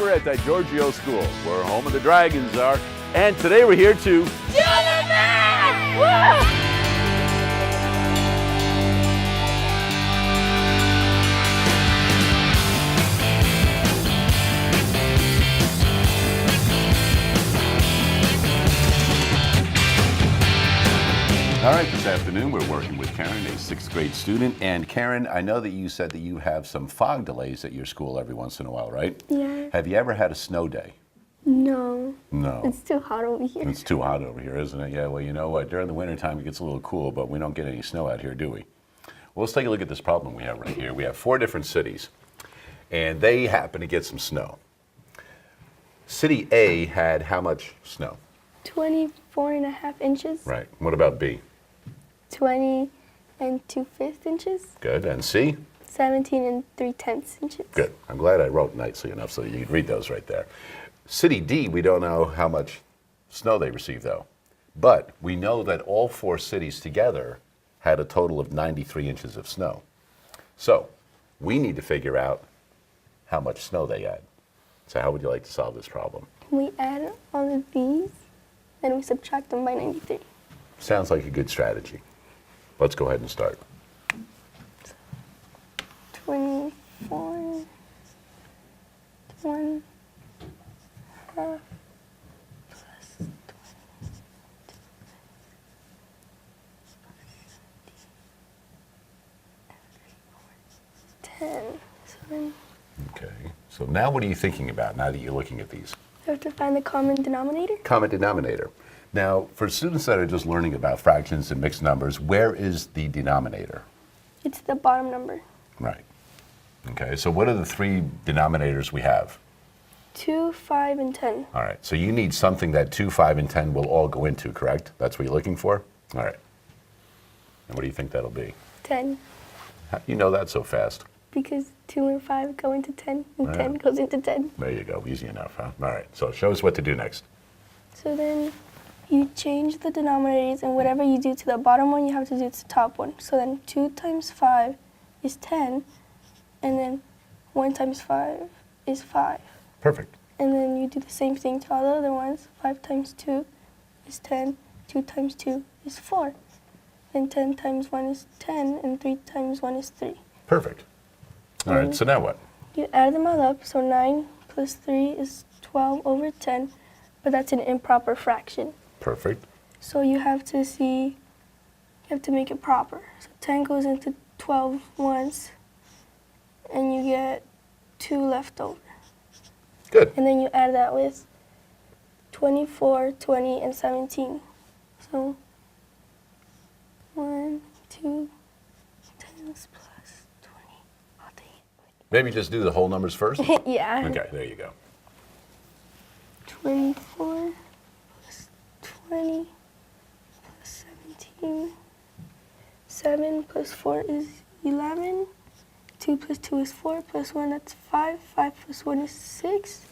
we're at the Giorgio School, where home of the Dragons are. And today we're here to do the math! Woo! All right, this afternoon we're working with Karen, a 6th grade student. And Karen, I know that you said that you have some fog delays at your school every once in a while, right? Yeah. Have you ever had a snow day? No. No. It's too hot over here. It's too hot over here, isn't it? Yeah, well, you know what? During the wintertime it gets a little cool, but we don't get any snow out here, do we? Well, let's take a look at this problem we have right here. We have 4 different cities, and they happen to get some snow. City A had how much snow? 24.5 inches. Right. What about B? 20 and 2/5 inches. Good. And C? 17 and 3/10 inches. Good. I'm glad I wrote nicely enough so you could read those right there. City D, we don't know how much snow they received, though. But we know that all 4 cities together had a total of 93 inches of snow. So we need to figure out how much snow they had. So how would you like to solve this problem? We add all of these, and we subtract them by 93. Sounds like a good strategy. Let's go ahead and start. 24, 1 half plus 20, 10. So then Okay. So now what are you thinking about now that you're looking at these? I have to find the common denominator. Common denominator. Now, for students that are just learning about fractions and mixed numbers, where is the denominator? It's the bottom number. Right. Okay, so what are the 3 denominators we have? 2, 5, and 10. All right, so you need something that 2, 5, and 10 will all go into, correct? That's what you're looking for? All right. And what do you think that'll be? 10. How do you know that so fast? Because 2 and 5 go into 10, and Right. 10 goes into 10. There you go, easy enough, huh? All right, so show us what to do next. So then you change the denominators, and whatever you do to the bottom one, you have to do to the top one. So then 2 times 5 is 10, and then 1 times 5 is 5. Perfect. And then you do the same thing to all the other ones. 5 times 2 is 10, 2 times 2 is 4. Then 10 times 1 is 10, and 3 times 1 is 3. Perfect. All right, so now what? You add them all up, so 9 plus 3 is 12 over 10, but that's an improper fraction. Perfect. So you have to make it proper. So 10 goes into 12 once, and you get 2 left over. Good. And then you add that with 24, 20, and 17. So 1, 2, 10 plus 20. Oh, dang Maybe just do the whole numbers first? it. Yeah. Okay, there you go. 24 plus 20 plus 17. 7 plus 4 is 11. 2 plus 2 is 4 plus 1, that's 5. 5 plus 1 is 6.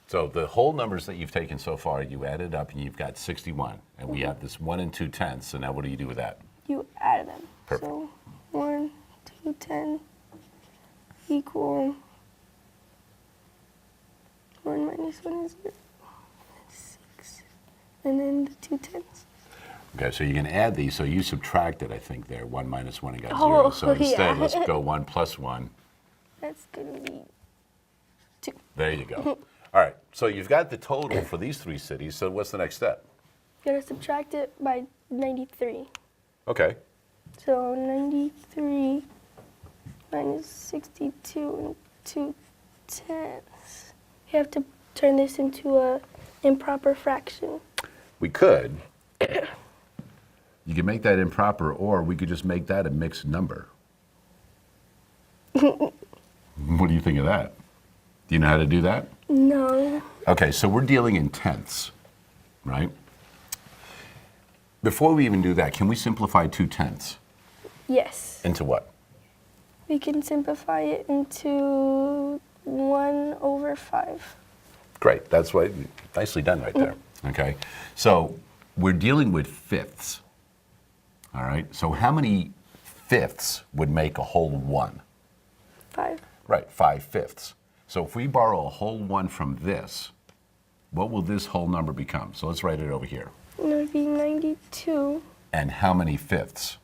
So the whole numbers that you've taken so far, you added up and you've got 61. And we have this 1 and 2 tenths, so now what do you do with that? You add them. Perfect. So 1, 2, 10 equal 1 minus 1 is 0. 6. And then the 2 tenths. Okay, so you can add these, so you subtracted, I think, there. 1 minus 1 and got 0. Oh, So instead, yeah. let's go 1 plus 1. That's going to be 2. There you go. All right, so you've got the total for these 3 cities, so what's the next step? You got to subtract it by 93. Okay. So 93 minus 62 and 2 tenths. You have to turn this into a improper fraction. We could. You could make that improper, or we could just make that a mixed number. What do you think of that? Do you know how to do that? No. Okay, so we're dealing in tenths, right? Before we even do that, can we simplify 2 tenths? Yes. Into what? We can simplify it into 1 over 5. Great, that's what, nicely done right there. Okay, so we're dealing with fifths. All right, so how many fifths would make a whole 1? 5. Right, 5 fifths. So if we borrow a whole 1 from this, what will this whole number become? So let's write it over here. It would be 92 And how many fifths?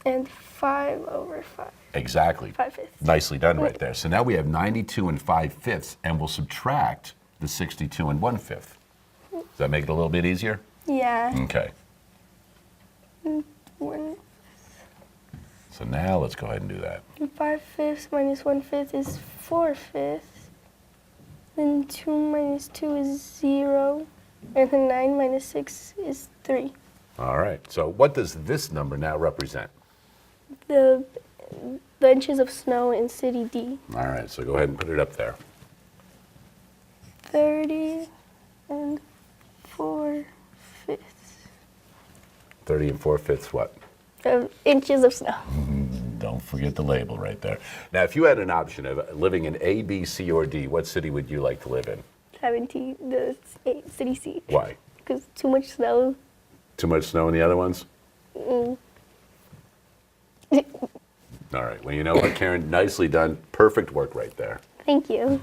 and 5 over 5. Exactly. 5/5. Nicely done right there. So now we have 92 and 5/5, and we'll subtract the 62 and 1/5. Does that make it a little bit easier? Yeah. Okay. 1 So now let's go ahead and do that. 5/5 minus 1/5 is 4/5. Then 2 minus 2 is 0. And then 9 minus 6 is 3. All right. So what does this number now represent? The inches of snow in City D. All right. So go ahead and put it up there. 30 and 4/5 30 and 4/5 what? of inches of snow. Don't forget the label right there. Now, if you had an option of living in A, B, C, or D, what city would you like to live in? 17, the City C. Why? Because too much snow. Too much snow in the other ones? All right. Well, you know what, Karen? Nicely done. Perfect work right there. Thank you.